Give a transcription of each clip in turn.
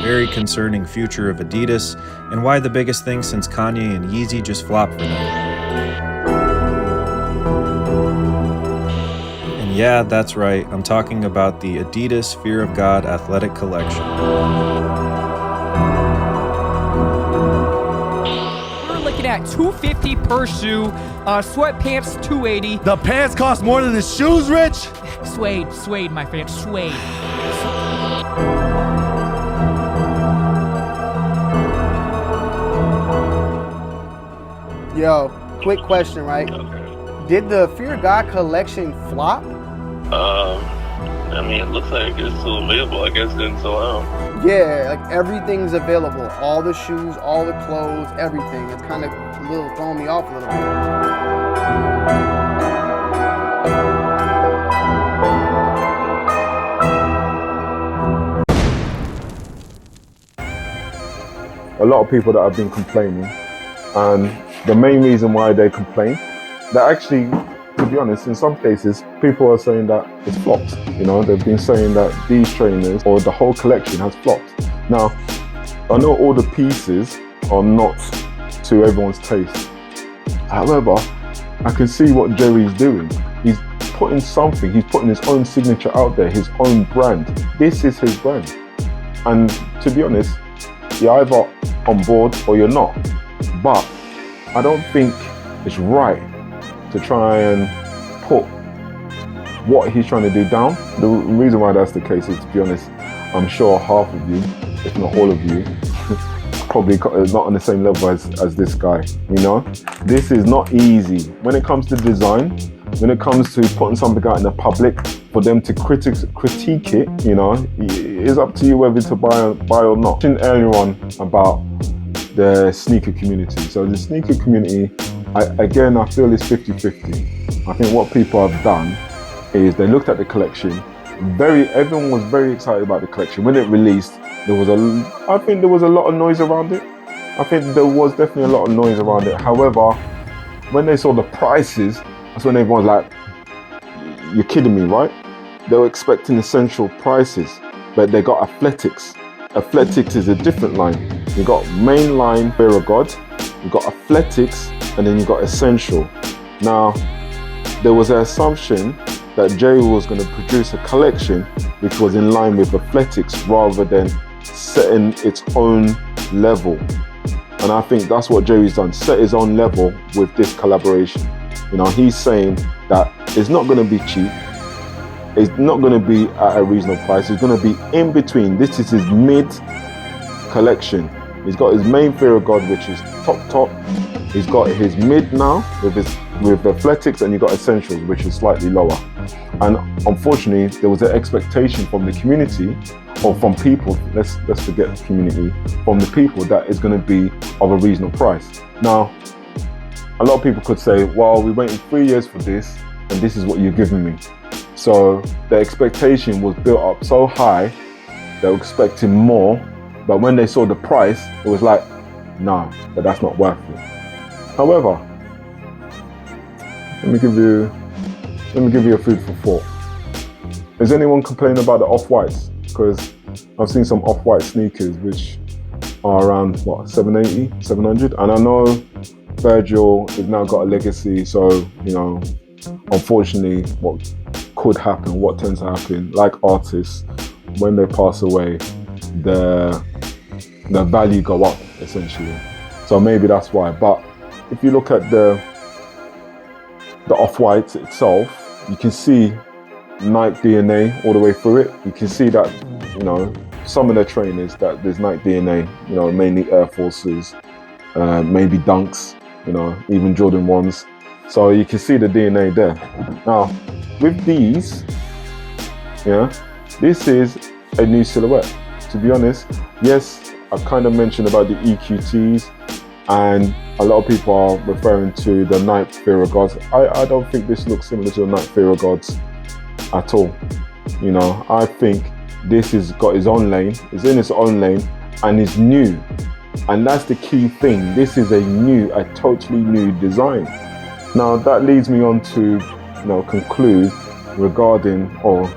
very concerning future of Adidas, and why the biggest thing since Kanye and Yeezy just flopped for them. And yeah, that's right, I'm talking about the Adidas Fear of God athletic collection. We're looking at $250 per shoe, sweatpants $280. The pants cost more than the shoes, Rich? Suede, my friend, suede. Yo, quick question, right? Did the Fear of God collection flop? I mean, it looks like it's still available. I guess it didn't sell out. Yeah, like everything's available. All the shoes, all the clothes, everything. It's kind of a little throwing me off a little bit. A lot of people that have been complaining, and the main reason why they complain, that actually, to be honest, in some cases, people are saying that it's flopped. You know, they've been saying that these trainers or the whole collection has flopped. Now, I know all the pieces are not to everyone's taste. However, I can see what Jerry's doing. He's putting something, he's putting his own signature out there, his own brand. This is his brand. And to be honest, you're either on board or you're not. But I don't think it's right to try and put what he's trying to do down. The reason why that's the case is, to be honest, I'm sure half of you, if not all of you, probably not on the same level as this guy, you know? This is not easy. When it comes to design, when it comes to putting something out in the public, for them to critique it, you know, it's up to you whether to buy or not. I mentioned earlier on about the sneaker community. So the sneaker community, I feel it's 50-50. I think what people have done is they looked at the collection. Everyone was very excited about the collection. When it released, I think there was a lot of noise around it. I think there was definitely a lot of noise around it. However, when they saw the prices, that's when everyone's like, you're kidding me, right? They were expecting essential prices, but they got athletics. Athletics is a different line. You got main line Fear of God, you got athletics, and then you got essential. Now, there was an assumption that Jerry was going to produce a collection which was in line with athletics rather than setting its own level. And I think that's what Jerry's done, set his own level with this collaboration. You know, he's saying that it's not going to be cheap. It's not going to be at a reasonable price. It's going to be in between. This is his mid collection. He's got his main Fear of God, which is top. He's got his mid now with athletics, and you got essentials, which is slightly lower. And unfortunately, there was an expectation from the community, or from people. Let's forget the community. From the people, that is going to be of a reasonable price. Now, a lot of people could say, well, we waited 3 years for this, and this is what you're giving me. So the expectation was built up so high, they were expecting more, but when they saw the price, it was like, nah, but that's not worth it. However, let me give you a food for thought. Is anyone complaining about the off-whites? Because I've seen some off-white sneakers which are around, what, 780, 700? And I know Virgil has now got a legacy, so, you know, unfortunately, what could happen, what tends to happen, like artists, when they pass away, the value go up, essentially. So maybe that's why. But if you look at the off-white itself, you can see Nike DNA all the way through it. You can see that, you know, some of the trainers, that there's Nike DNA, you know, mainly Air Forces, maybe Dunks, you know, even Jordan 1s. So you can see the DNA there. Now, with these, yeah, this is a new silhouette. To be honest, yes, I kind of mentioned about the EQTs, and a lot of people are referring to the Nike Fear of Gods. I don't think this looks similar to the Nike Fear of Gods at all. You know, I think this has got its own lane, it's in its own lane, and is new. And that's the key thing. This is a totally new design. Now that leads me on to, you know, conclude regarding, or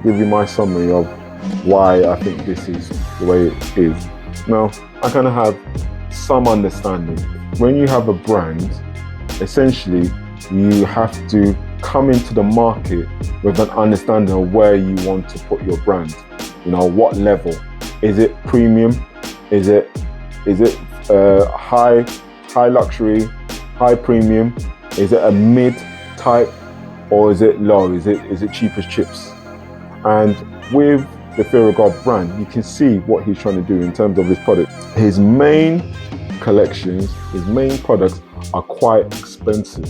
give you my summary of why I think this is the way it is. Now, I kind of have some understanding. When you have a brand, essentially, you have to come into the market with an understanding of where you want to put your brand. You know, what level? Is it premium? Is it high luxury, high premium? Is it a mid type, or is it low? Is it cheap as chips? And with the Fear of God brand, you can see what he's trying to do in terms of his product. His main collections, his main products are quite expensive.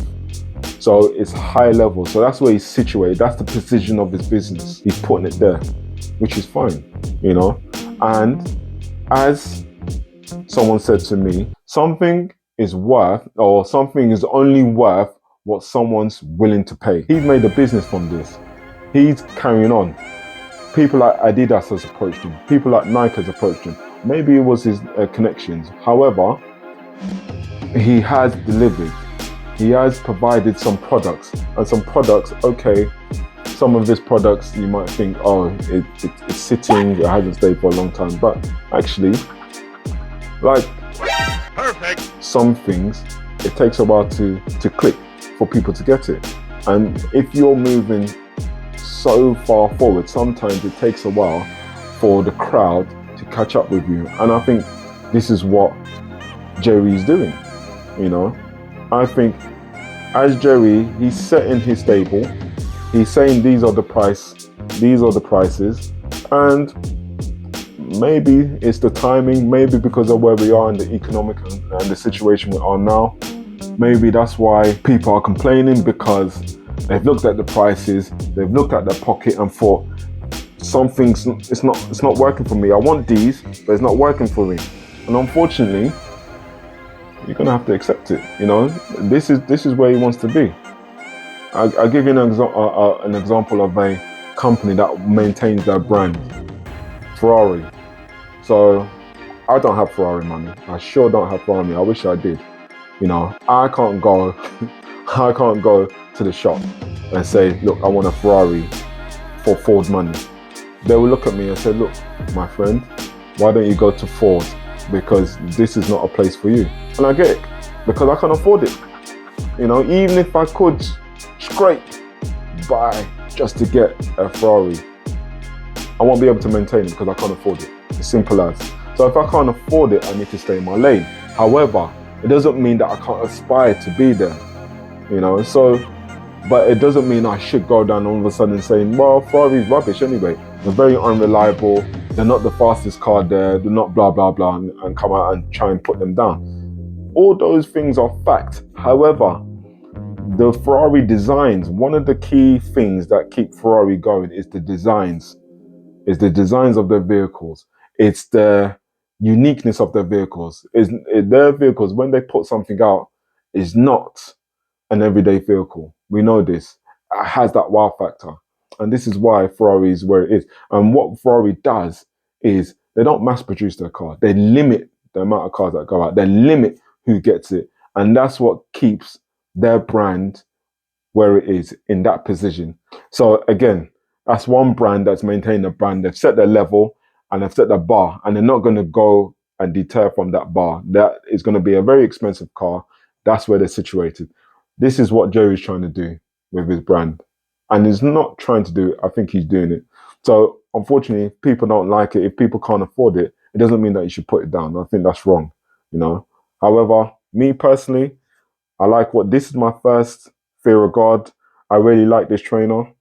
So it's high level. So that's where he's situated. That's the precision of his business. He's putting it there, which is fine, you know. And as someone said to me, something is worth, or something is only worth what someone's willing to pay. He's made a business from this. He's carrying on. People like Adidas has approached him. People like Nike has approached him. Maybe it was his connections. However, he has delivered. He has provided some products. And some products, okay, some of his products you might think, oh, it's sitting, it hasn't stayed for a long time. But actually, like some things, it takes a while to click for people to get it. And if you're moving so far forward, sometimes it takes a while for the crowd to catch up with you. And I think this is what Jerry's doing, you know. I think as Jerry, he's setting his stable, he's saying these are the prices, and maybe it's the timing, maybe because of where we are in the economic and the situation we are now. Maybe that's why people are complaining, because they've looked at the prices, they've looked at their pocket and thought, it's not working for me. I want these, but it's not working for me. And unfortunately, you're gonna have to accept it. You know, this is where he wants to be. I'll give you an example of a company that maintains their brand, Ferrari. So I don't have Ferrari money. I sure don't have Ferrari money. I wish I did. You know, I can't go to the shop and say, look, I want a Ferrari for Ford money. They will look at me and say, look, my friend, why don't you go to Ford? Because this is not a place for you. And I get it, because I can't afford it. You know, even if I could scrape by just to get a Ferrari, I won't be able to maintain it because I can't afford it. As simple as. So if I can't afford it, I need to stay in my lane. However, it doesn't mean that I can't aspire to be there. You know, so, but it doesn't mean I should go down all of a sudden saying, well, Ferrari's rubbish anyway. They're very unreliable. They're not the fastest car there. They're not blah, blah, blah, and come out and try and put them down. All those things are fact. However, the Ferrari designs, one of the key things that keep Ferrari going is the designs. It's the designs of their vehicles. It's the uniqueness of their vehicles. Their vehicles, when they put something out, is not an everyday vehicle. We know this. It has that wow factor. And this is why Ferrari is where it is. And what Ferrari does is they don't mass produce their car. They limit the amount of cars that go out. They limit who gets it. And that's what keeps their brand where it is in that position. So again, that's one brand that's maintained a brand. They've set their level and they've set the bar, and they're not going to go and deter from that bar. That is going to be a very expensive car. That's where they're situated. This is what Jerry's trying to do with his brand. And he's not trying to do it. I think he's doing it. So unfortunately, if people don't like it, if people can't afford it, it doesn't mean that you should put it down. I think that's wrong, you know. However, me personally, I like this is my first Fear of God. I really like this trainer.